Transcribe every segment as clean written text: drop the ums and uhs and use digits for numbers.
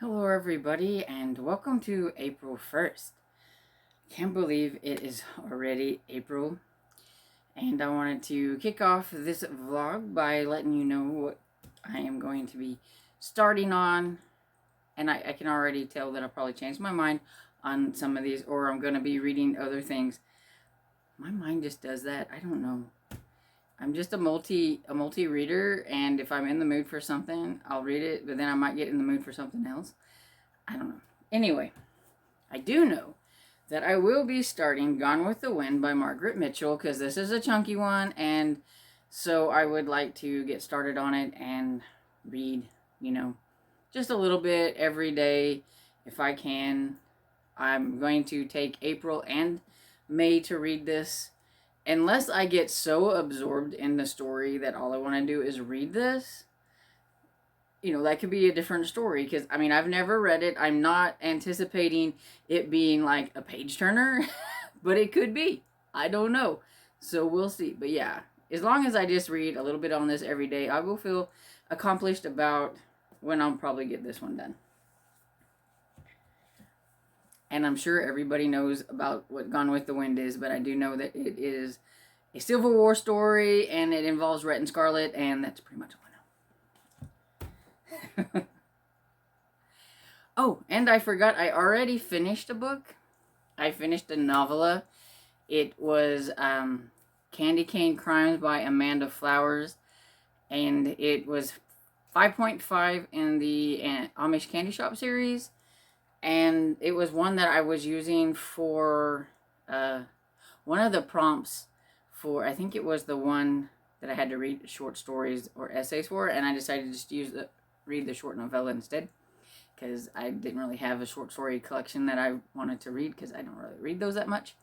Hello, everybody, and welcome to April 1st. Can't believe it is already April, and I wanted to kick off this vlog by letting you know what I am going to be starting on. And I can already tell that I'll probably change my mind on some of these, or I'm going to be reading other things. My mind just does that. I don't know. I'm just a multi reader, and if I'm in the mood for something, I'll read it, but then I might get in the mood for something else. I don't know. Anyway, I do know that I will be starting Gone with the Wind by Margaret Mitchell, because this is a chunky one, and so I would like to get started on it and read, just a little bit every day if I can. I'm going to take April and May to read this. Unless I get so absorbed in the story that all I want to do is read this, that could be a different story. Because, I've never read it. I'm not anticipating it being like a page turner, but it could be. I don't know. So we'll see. But yeah, as long as I just read a little bit on this every day, I will feel accomplished about when I'll probably get this one done. And I'm sure everybody knows about what Gone with the Wind is, but I do know that it is a Civil War story, and it involves Red and Scarlet, and that's pretty much all I know. Oh, and I forgot, I already finished a book. I finished a novella. It was Candy Cane Crimes by Amanda Flowers, and it was 5.5 in the Amish Candy Shop series. And it was one that I was using for one of the prompts for, I think it was the one that I had to read short stories or essays for, and I decided to just read the short novella instead, because I didn't really have a short story collection that I wanted to read, because I don't really read those that much.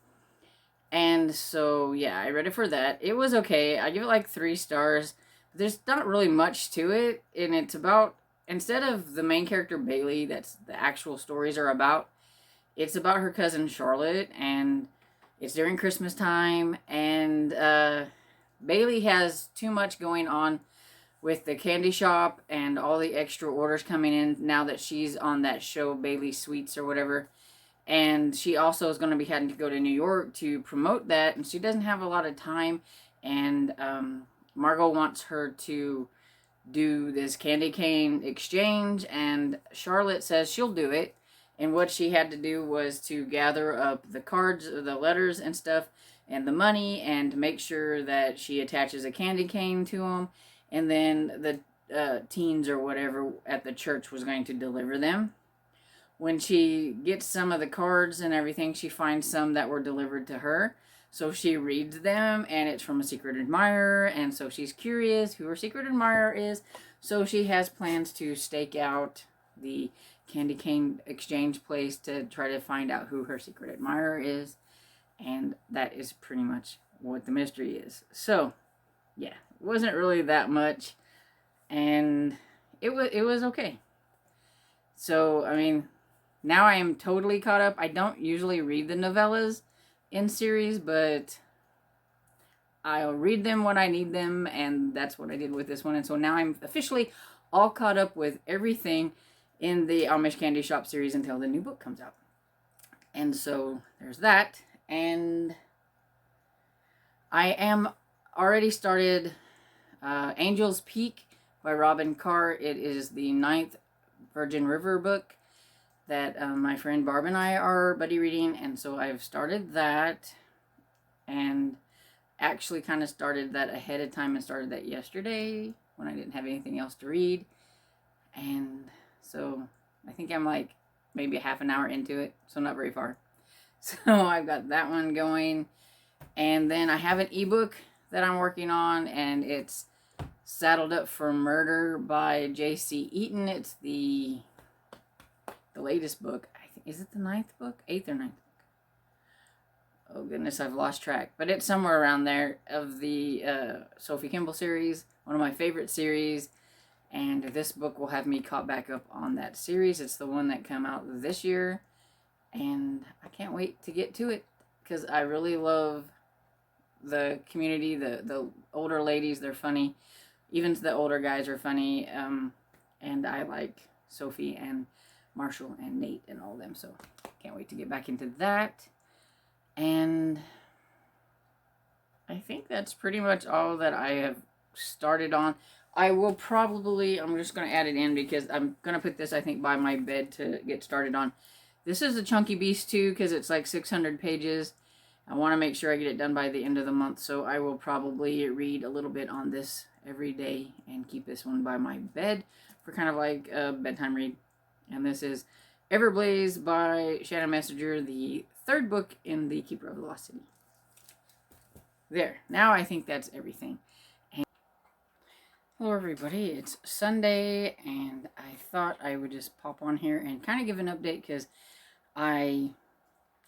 And so, yeah, I read it for that. It was okay. I give it like 3 stars. There's not really much to it, and it's about, instead of the main character Bailey, that's the actual stories are about, it's about her cousin Charlotte, and it's during Christmas time, and Bailey has too much going on with the candy shop and all the extra orders coming in now that she's on that show, Bailey Sweets or whatever. And she also is going to be having to go to New York to promote that, and she doesn't have a lot of time, and Margot wants her to do this candy cane exchange, and Charlotte says she'll do it. And what she had to do was to gather up the cards, the letters and stuff, and the money, and make sure that she attaches a candy cane to them. And then the teens or whatever at the church was going to deliver them. When she gets some of the cards and everything, she finds some that were delivered to her. So she reads them, and it's from a secret admirer, and so she's curious who her secret admirer is. So she has plans to stake out the candy cane exchange place to try to find out who her secret admirer is. And that is pretty much what the mystery is. So, yeah, it wasn't really that much, and it was okay. So, now I am totally caught up. I don't usually read the novellas in series, but I'll read them when I need them, and that's what I did with this one. And so now I'm officially all caught up with everything in the Amish Candy Shop series until the new book comes out. And so there's that. And I am already started Angel's Peak by Robyn Carr. It is the 9th Virgin River book that my friend Barb and I are buddy reading, and so I've started that, and actually kind of started that ahead of time and started that yesterday when I didn't have anything else to read. And so I think I'm like maybe a half an hour into it, so not very far. So I've got that one going, and then I have an ebook that I'm working on, and it's Saddled Up for Murder by J.C. Eaton. It's the latest book. I think, is it the 9th book? 8th or 9th book? Oh goodness, I've lost track. But it's somewhere around there of the Sophie Kimball series, one of my favorite series. And this book will have me caught back up on that series. It's the one that came out this year, and I can't wait to get to it, because I really love the community. The older ladies, they're funny. Even the older guys are funny. And I like Sophie and Marshall and Nate and all of them. So can't wait to get back into that. And I think that's pretty much all that I have started on. I will probably, I'm just going to add it in because I'm going to put this, I think, by my bed to get started on. This is a chunky beast too because it's like 600 pages. I want to make sure I get it done by the end of the month, so I will probably read a little bit on this every day and keep this one by my bed for kind of like a bedtime read. And this is Everblaze by Shannon Messenger, the third book in the Keeper of the Lost City. There. Now I think that's everything. And hello everybody, it's Sunday, and I thought I would just pop on here and kind of give an update because I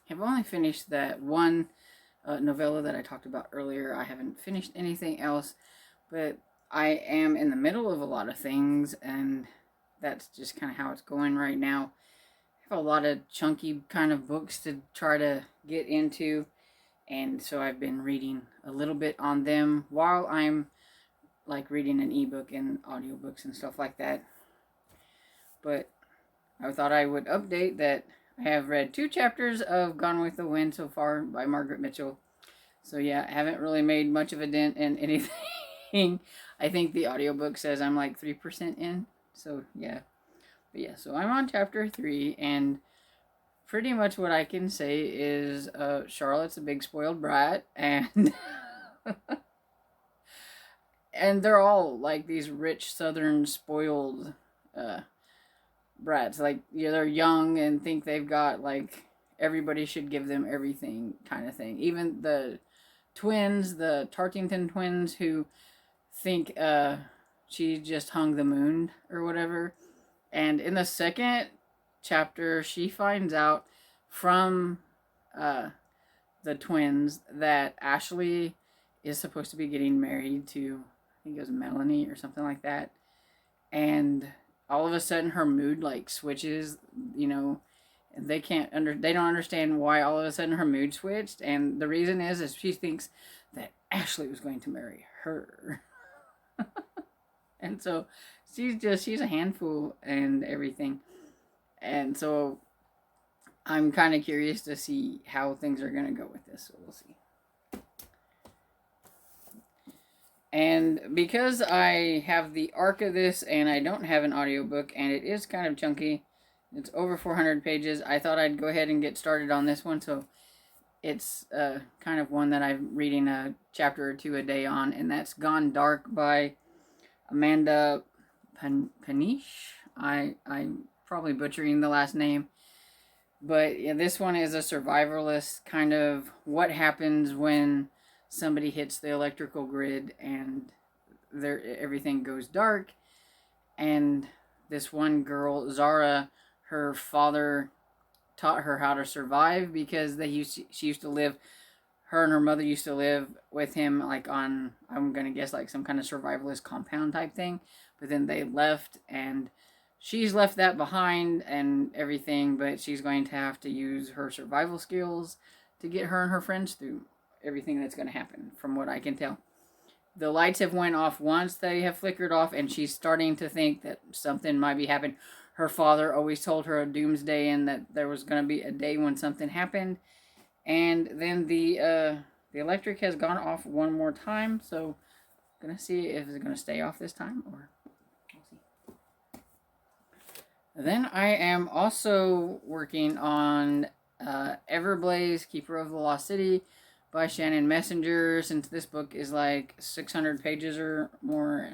have only finished that one novella that I talked about earlier. I haven't finished anything else, but I am in the middle of a lot of things, and that's just kind of how it's going right now. I have a lot of chunky kind of books to try to get into, and so I've been reading a little bit on them while I'm like reading an ebook and audiobooks and stuff like that. But I thought I would update that I have read 2 chapters of Gone with the Wind so far by Margaret Mitchell. So yeah, I haven't really made much of a dent in anything. I think the audiobook says I'm like 3% in. So yeah. But yeah, so I'm on chapter 3, and pretty much what I can say is Charlotte's a big spoiled brat, and and they're all like these rich southern spoiled brats. Like, yeah, they're young and think they've got like everybody should give them everything kind of thing. Even the twins, the Tartington twins, who think she just hung the moon or whatever. And in the second chapter, she finds out from the twins that Ashley is supposed to be getting married to, I think it was Melanie or something like that. And all of a sudden her mood like switches, you know, and they don't understand why all of a sudden her mood switched. And the reason is she thinks that Ashley was going to marry her. And so she's a handful and everything. And so I'm kind of curious to see how things are going to go with this. So we'll see. And because I have the arc of this and I don't have an audiobook and it is kind of chunky, it's over 400 pages, I thought I'd go ahead and get started on this one. So it's kind of one that I'm reading a chapter or 2 a day on, and that's Gone Dark by Amanda Panish. I'm probably butchering the last name. But yeah, this one is a survivalist kind of what happens when somebody hits the electrical grid and everything goes dark. And this one girl, Zara, her father taught her how to survive because she used to live, her and her mother used to live with him like on, I'm going to guess like some kind of survivalist compound type thing. But then they left, and she's left that behind and everything, but she's going to have to use her survival skills to get her and her friends through everything that's going to happen, from what I can tell. The lights have went off once, they have flickered off, and she's starting to think that something might be happening. Her father always told her a doomsday and that there was going to be a day when something happened. And then the electric has gone off one more time, so I'm going to see if it's going to stay off this time, or we'll see. Then I am also working on Everblaze, Keeper of the Lost City by Shannon Messenger. Since this book is like 600 pages or more,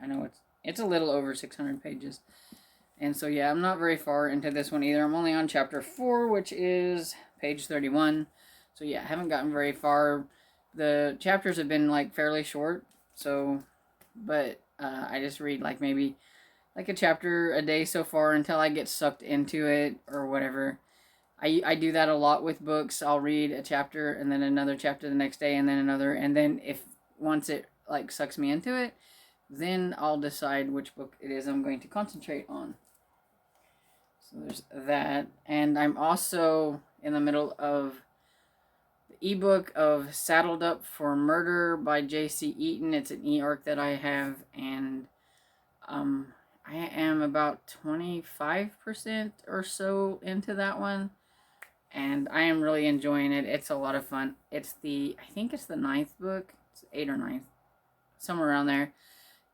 I know it's a little over 600 pages. And so yeah, I'm not very far into this one either. I'm only on chapter 4, which is page 31. So yeah, I haven't gotten very far. The chapters have been like fairly short, so, but I just read like maybe like a chapter a day so far until I get sucked into it or whatever. I do that a lot with books. I'll read a chapter and then another chapter the next day and then another, and then once it like sucks me into it, then I'll decide which book it is I'm going to concentrate on. So there's that. And I'm also in the middle of the ebook of Saddled Up for Murder by J.C. Eaton. It's an e-arc that I have, and I am about 25% or so into that one, and I am really enjoying it. It's a lot of fun. I think it's the ninth book. It's 8th or 9th, somewhere around there,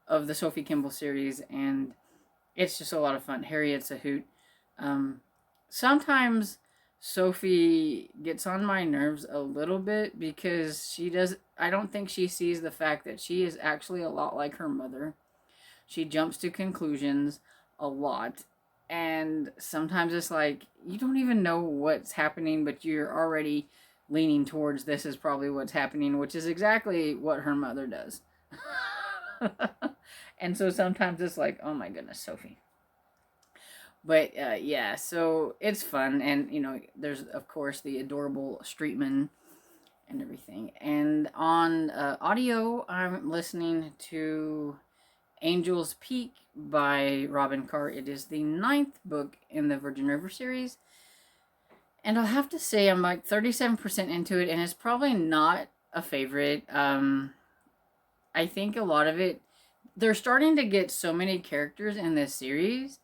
of the Sophie Kimball series, and it's just a lot of fun. Harriet's a hoot. Um, Sometimes Sophie gets on my nerves a little bit because I don't think she sees the fact that she is actually a lot like her mother. She jumps to conclusions a lot. And sometimes it's like, you don't even know what's happening, but you're already leaning towards this is probably what's happening, which is exactly what her mother does. And so sometimes it's like, oh my goodness, Sophie. But yeah, so it's fun. And, there's, of course, the adorable Streetman and everything. And on audio, I'm listening to Angel's Peak by Robyn Carr. It is the 9th book in the Virgin River series. And I'll have to say I'm like 37% into it, and it's probably not a favorite. I think a lot of it, they're starting to get so many characters in this series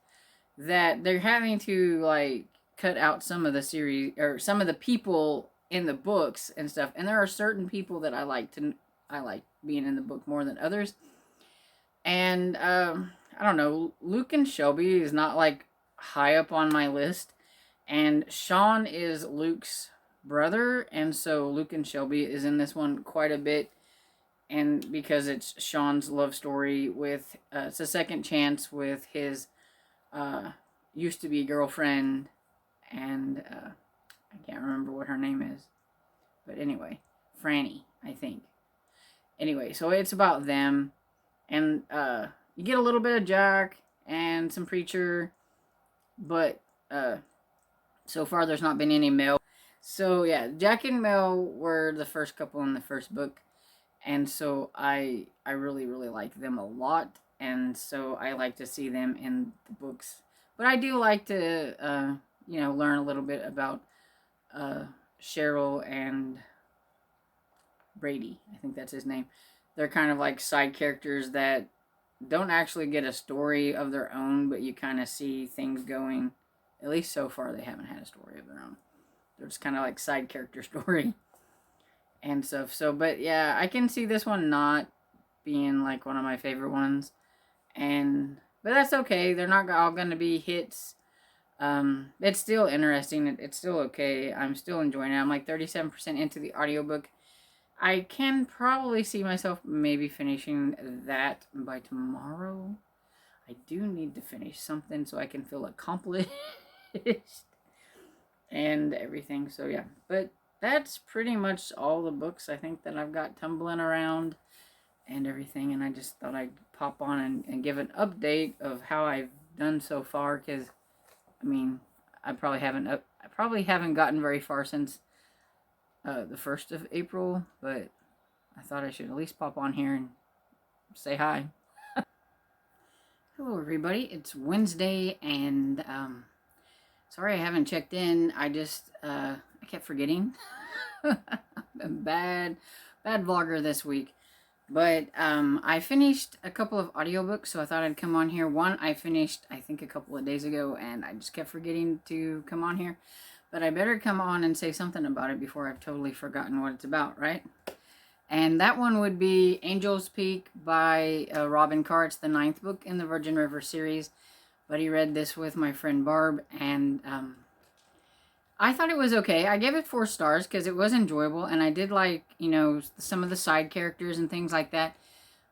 that they're having to like cut out some of the series or some of the people in the books and stuff. And there are certain people that I like being in the book more than others. And I don't know, Luke and Shelby is not like high up on my list, and Sean is Luke's brother, and so Luke and Shelby is in this one quite a bit. And because it's Sean's love story with it's a second chance with his used to be girlfriend, and I can't remember what her name is, but anyway, Franny, I think. Anyway, so it's about them, and you get a little bit of Jack and some Preacher, but so far there's not been any Mel. So yeah, Jack and Mel were the first couple in the first book, and so I really really like them a lot, and so I like to see them in the books. But I do like to learn a little bit about Cheryl and Brady. I think that's his name. They're kind of like side characters that don't actually get a story of their own, but you kind of see things going. At least so far, they haven't had a story of their own. They're just kind of like side character story and stuff. So, but yeah, I can see this one not being like one of my favorite ones, but that's okay. They're not all going to be hits. It's still interesting. It's still okay. I'm still enjoying it. I'm like 37% into the audiobook. I can probably see myself maybe finishing that by tomorrow. I do need to finish something so I can feel accomplished and everything. So yeah, but that's pretty much all the books I think that I've got tumbling around and everything. And I just thought I'd pop on and give an update of how I've done so far, because I mean, I probably haven't gotten very far since the 1st of April, but I thought I should at least pop on here and say hi. Hello everybody, it's Wednesday, and sorry I haven't checked in. I kept forgetting. I'm bad vlogger this week. But I finished a couple of audiobooks, so I thought I'd come on here. One I finished, I think, a couple of days ago, and I just kept forgetting to come on here. But I better come on and say something about it before I've totally forgotten what it's about, right? And that one would be Angel's Peak by Robyn Carr. It's the 9th book in the Virgin River series. But he read this with my friend Barb, and I thought it was okay. I gave it 4 stars because it was enjoyable, and I did like, some of the side characters and things like that.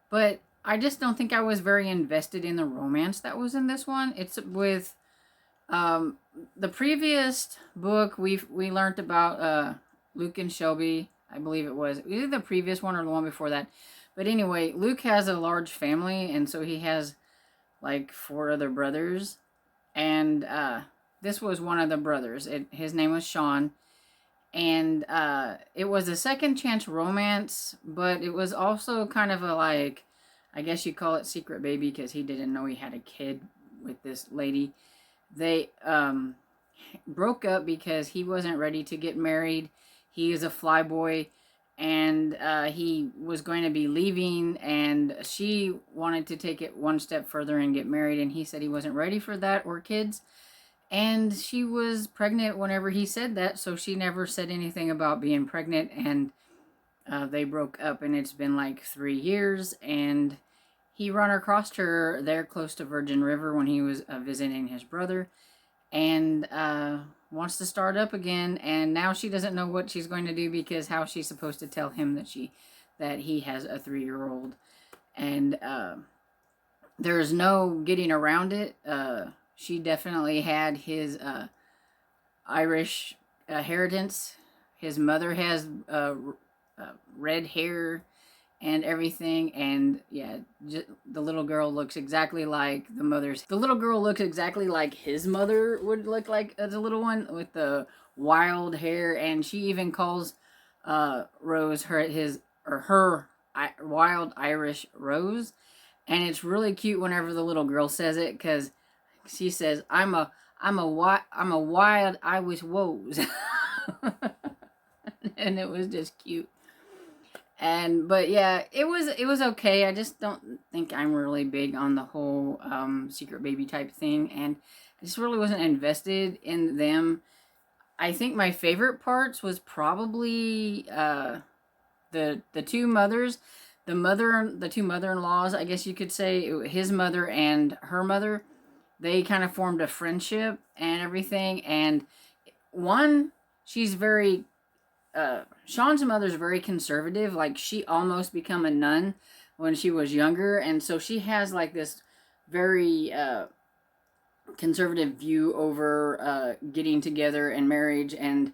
But I just don't think I was very invested in the romance that was in this one. It's with the previous book, we learned about Luke and Shelby. I believe it was either the previous one or the one before that. But anyway, Luke has a large family, and so he has like 4 other brothers. And this was one of the brothers. His name was Sean. And it was a second chance romance, but it was also kind of a like, I guess you call it secret baby, because he didn't know he had a kid with this lady. They broke up because he wasn't ready to get married. He is a flyboy, and he was going to be leaving, and she wanted to take it one step further and get married, and he said he wasn't ready for that or kids. And she was pregnant whenever he said that, so she never said anything about being pregnant, and they broke up, and it's been like 3 years, and he run across her there close to Virgin River when he was visiting his brother, and wants to start up again, and now she doesn't know what she's going to do, because how she's supposed to tell him that he has a 3-year-old, and there's no getting around it. She definitely had his Irish inheritance. His mother has red hair and everything, and yeah, the little girl looks exactly like the mother's. The little girl looks exactly like his mother would look like as a little one, with the wild hair, and she even calls Rose her wild Irish Rose, and it's really cute whenever the little girl says it, because she says, I'm a wild Irish Rose," and it was just cute. But yeah, it was okay. I just don't think I'm really big on the whole secret baby type thing, and I just really wasn't invested in them. I think my favorite parts was probably the two mothers, the two mother-in-laws, I guess you could say, his mother and her mother. They kind of formed a friendship and everything, and one, she's very Sean's mother's very conservative. Like, she almost became a nun when she was younger, and so she has like this very conservative view over getting together and marriage, and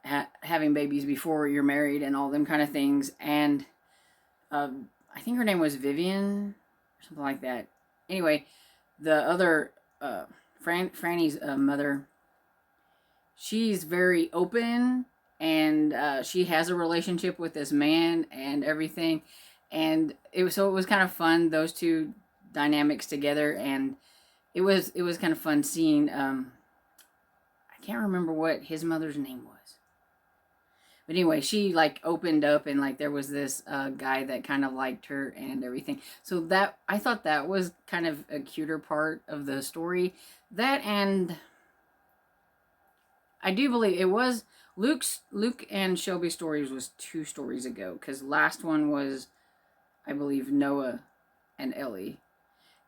having babies before you're married, and all them kind of things. And I think her name was Vivian or something like that. Anyway, the other Franny's mother, she's very open, and she has a relationship with this man and everything, and it was kind of fun, those two dynamics together, and it was kind of fun seeing. I can't remember what his mother's name was, but anyway, she like opened up, and like there was this guy that kind of liked her and everything. So that, I thought that was kind of a cuter part of the story. That, and I do believe it was Luke and Shelby's stories was 2 stories ago, because last one was, I believe, Noah and Ellie.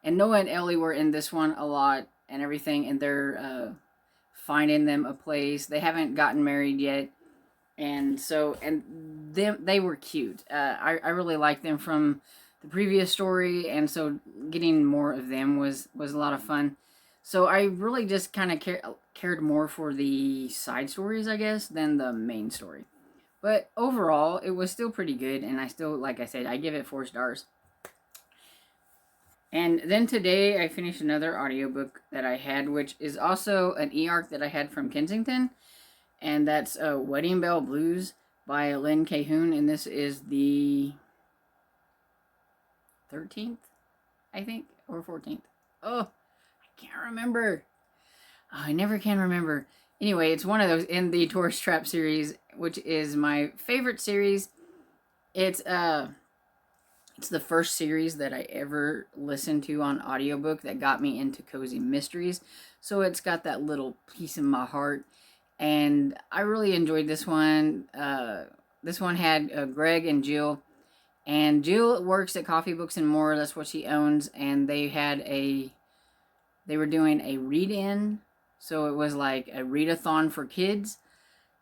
And Noah and Ellie were in this one a lot and everything, and they're finding them a place. They haven't gotten married yet, and so, and they were cute. I really liked them from the previous story, and so getting more of them was a lot of fun. So I really just kind of cared more for the side stories, I guess, than the main story. But overall, it was still pretty good, and I still, like I said, I give it 4 stars. And then today I finished another audiobook that I had, which is also an e-arc that I had from Kensington, and that's Wedding Bell Blues by Lynn Cahoon, and this is the 13th, I think, or 14th. Oh, can't remember. Oh, I never can remember. Anyway, it's one of those in the Tourist Trap series, which is my favorite series. It's the first series that I ever listened to on audiobook that got me into cozy mysteries. So it's got that little piece in my heart, and I really enjoyed this one. This one had Greg and Jill, and Jill works at Coffee Books and More. That's what she owns, and they were doing a read-in, so it was like a readathon for kids,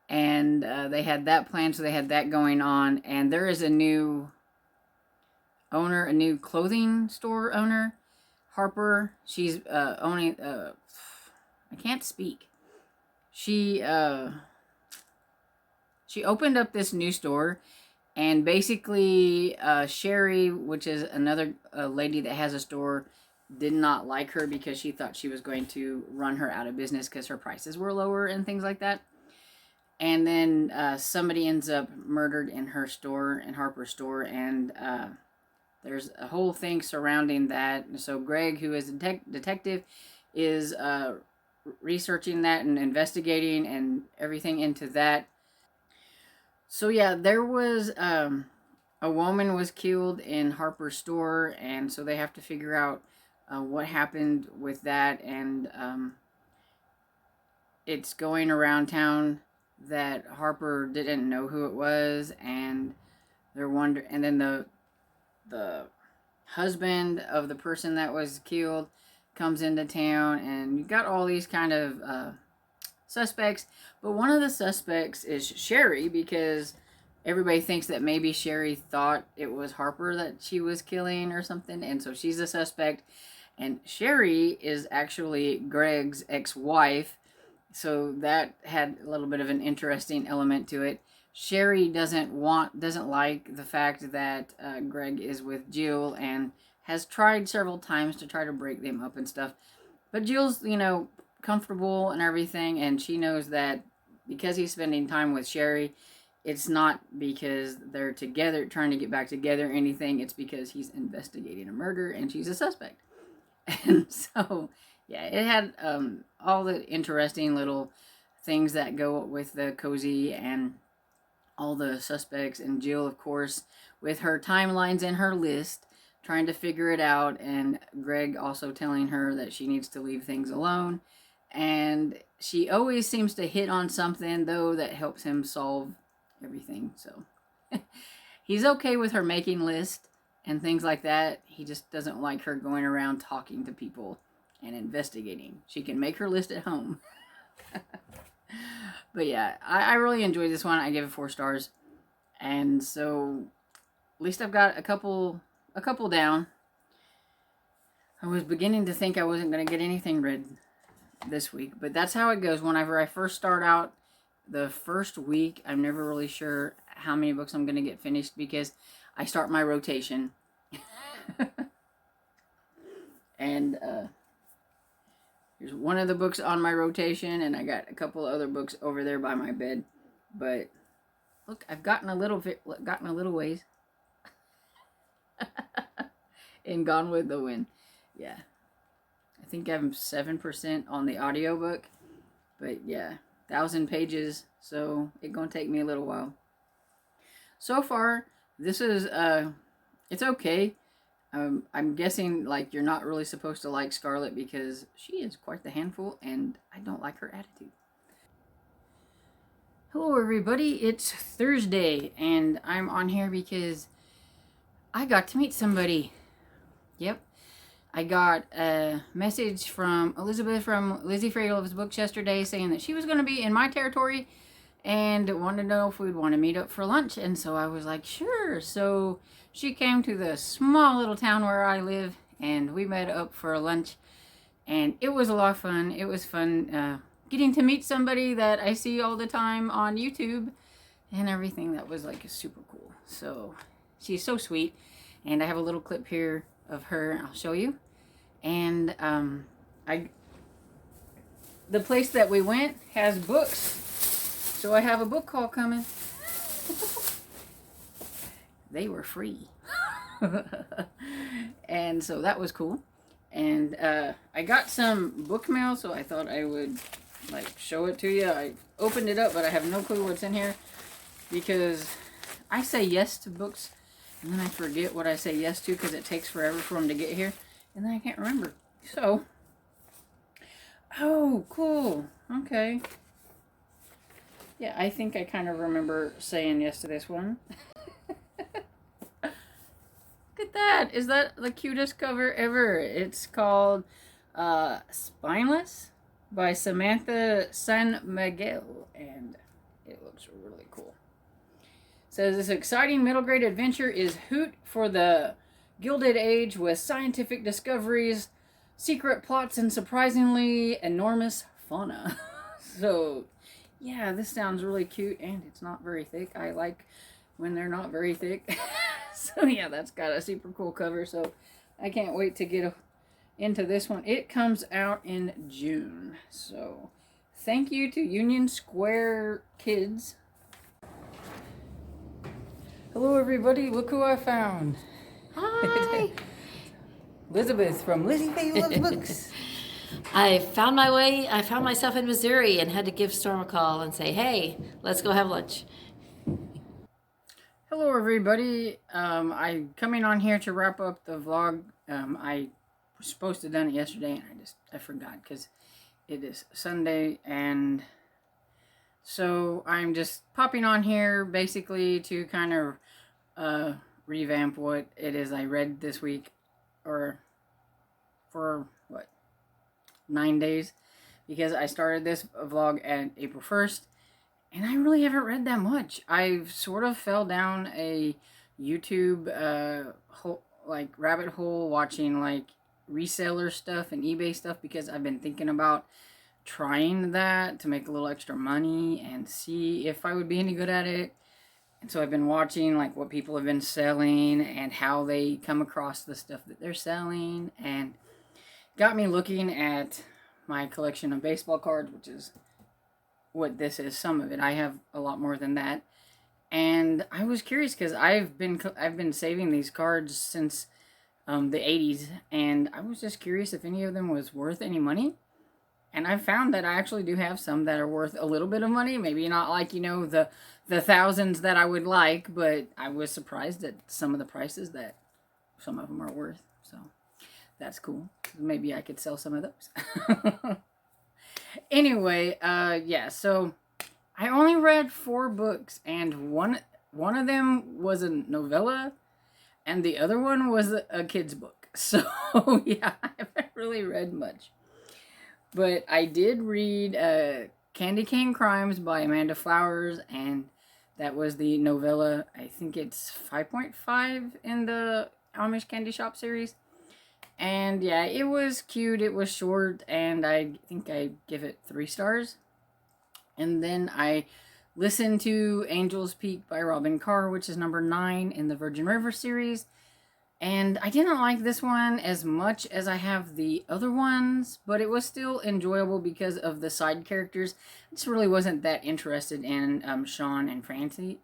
and they had that planned, so they had that going on. And there is a new owner, a new clothing store owner, Harper. She's owning, I can't speak. She opened up this new store, and basically Sherry, which is another lady that has a store, did not like her because she thought she was going to run her out of business because her prices were lower and things like that. And then somebody ends up murdered in her store, in Harper's store, and there's a whole thing surrounding that. So Greg, who is a detective, is researching that and investigating and everything into that. So yeah, there was a woman was killed in Harper's store, and so they have to figure out what happened with that, and it's going around town that Harper didn't know who it was, and they're wondering, and then the husband of the person that was killed comes into town, and you got all these kind of suspects, but one of the suspects is Sherry, because everybody thinks that maybe Sherry thought it was Harper that she was killing or something, and so she's a suspect. And Sherry is actually Greg's ex-wife, so that had a little bit of an interesting element to it. Sherry doesn't like the fact that Greg is with Jill, and has tried several times to try to break them up and stuff. But Jill's, comfortable and everything, and she knows that because he's spending time with Sherry, it's not because they're together trying to get back together or anything. It's because he's investigating a murder and she's a suspect. And so, yeah, it had all the interesting little things that go with the cozy and all the suspects, and Jill, of course, with her timelines and her list, trying to figure it out, and Greg also telling her that she needs to leave things alone. And she always seems to hit on something, though, that helps him solve everything. So he's okay with her making lists and things like that. He just doesn't like her going around talking to people and investigating. She can make her list at home. But yeah, I really enjoyed this one. I give it 4 stars. And so at least I've got a couple down. I was beginning to think I wasn't going to get anything read this week, but that's how it goes. Whenever I first start out, the first week, I'm never really sure how many books I'm going to get finished, because I start my rotation. And here's one of the books on my rotation, and I got a couple other books over there by my bed. But look, I've gotten a little ways. In Gone with the Wind. Yeah. I think I'm 7% on the audiobook. But yeah, 1,000 pages, so it's gonna take me a little while. So far, this is it's okay. I'm guessing like you're not really supposed to like Scarlett, because she is quite the handful, and I don't like her attitude. Hello everybody, it's Thursday, and I'm on here because I got to meet somebody. Yep. I got a message from Elizabeth from Lizzie Frey Loves Books yesterday, saying that she was going to be in my territory and wanted to know if we'd want to meet up for lunch. And so I was like, sure. So she came to the small little town where I live, and we met up for lunch. And it was a lot of fun. It was fun getting to meet somebody that I see all the time on YouTube and everything. That was like super cool. So she's so sweet. And I have a little clip here of her. I'll show you. And the place that we went has books, so I have a book haul coming. They were free. And so that was cool. And I got some book mail, so I thought I would show it to you. I opened it up, but I have no clue what's in here, because I say yes to books and then I forget what I say yes to, because it takes forever for them to get here. And then I can't remember. So, oh, cool. Okay. Yeah, I think I kind of remember saying yes to this one. Look at that. Is that the cutest cover ever? It's called Spineless by Samantha San Miguel, and it looks really cool. It says, this exciting middle grade adventure is hoot for the Gilded Age, with scientific discoveries, secret plots, and surprisingly enormous fauna. So, yeah, this sounds really cute, and it's not very thick. I like when they're not very thick. So, yeah, that's got a super cool cover, so I can't wait to get into this one. It comes out in June, so thank you to Union Square Kids. Hello, everybody. Look who I found. Hi! Elizabeth from Lizzie Frey Loves Books. I found myself in Missouri and had to give Storm a call and say, hey, let's go have lunch. Hello everybody, I'm coming on here to wrap up the vlog. I was supposed to have done it yesterday and I forgot because it is Sunday, and so I'm just popping on here basically to kind of revamp what it is I read this week, or for what, 9 days, because I started this vlog at April 1st. And I really haven't read that much. I've sort of fell down a YouTube rabbit hole watching like reseller stuff and eBay stuff, because I've been thinking about trying that to make a little extra money and see if I would be any good at it. And so I've been watching like what people have been selling and how they come across the stuff that they're selling, and got me looking at my collection of baseball cards, which is what this is, some of it. I have a lot more than that, and I was curious because I've been saving these cards since the 80s, and I was just curious if any of them was worth any money. And I found that I actually do have some that are worth a little bit of money, maybe not like, you know, the thousands that I would like, but I was surprised at some of the prices that some of them are worth. So that's cool. Maybe I could sell some of those. Anyway, yeah, so I only read 4 books, and one of them was a novella, and the other one was a kid's book. So, yeah, I haven't really read much. But I did read Candy Cane Crimes by Amanda Flowers, and that was the novella. I think it's 5.5 in the Amish Candy Shop series. And yeah, it was cute, it was short, and I think I give it 3 stars. And then I listened to Angel's Peak by Robyn Carr, which is number 9 in the Virgin River series. And I didn't like this one as much as I have the other ones, but it was still enjoyable because of the side characters. I just really wasn't that interested in Sean and Francie,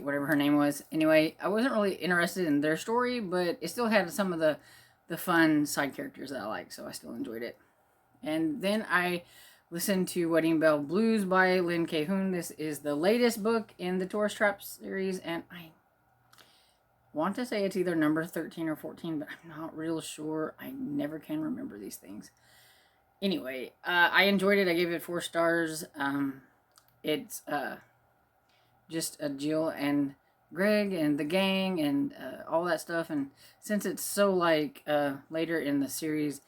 whatever her name was. Anyway, I wasn't really interested in their story, but it still had some of the fun side characters that I like, so I still enjoyed it. And then I listened to Wedding Bell Blues by Lynn Cahoon. This is the latest book in the Tourist Trap series, and I want to say it's either number 13 or 14, but I'm not real sure. I never can remember these things. Anyway, I enjoyed it. I gave it 4 stars. It's just Jill and Greg and the gang and all that stuff. And since it's so like later in the series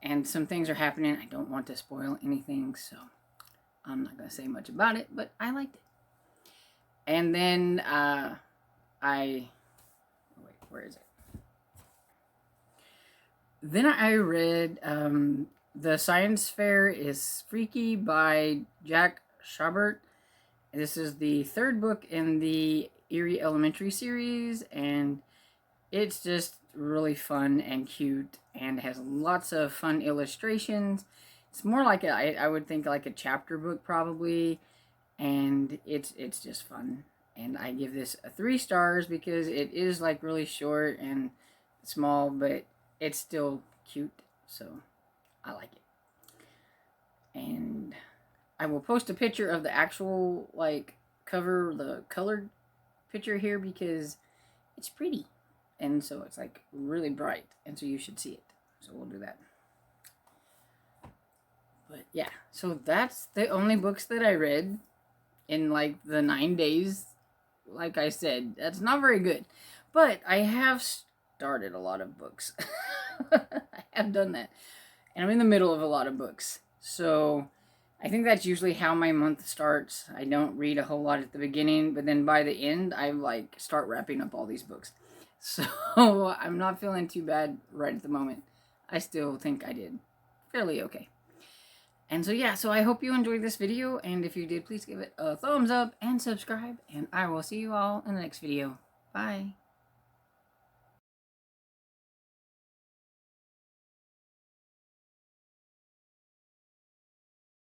and some things are happening, I don't want to spoil anything, so I'm not going to say much about it, but I liked it. And then where is it? Then I read The Science Fair is Freaky by Jack Schaubert. This is the 3rd book in the Eerie Elementary series, and it's just really fun and cute and has lots of fun illustrations. It's more like I would think like a chapter book probably, and it's just fun. And I give this 3 stars because it is like really short and small, but it's still cute, so I like it. And I will post a picture of the actual, like, cover, the colored picture here, because it's pretty. And so it's, like, really bright. And so you should see it. So we'll do that. But, yeah. So that's the only books that I read in, like, the 9 days. Like I said, that's not very good. But I have started a lot of books. I have done that. And I'm in the middle of a lot of books. So I think that's usually how my month starts. I don't read a whole lot at the beginning, but then by the end, I like start wrapping up all these books. So I'm not feeling too bad right at the moment. I still think I did fairly okay. And so yeah, so I hope you enjoyed this video, and if you did, please give it a thumbs up and subscribe, and I will see you all in the next video. Bye.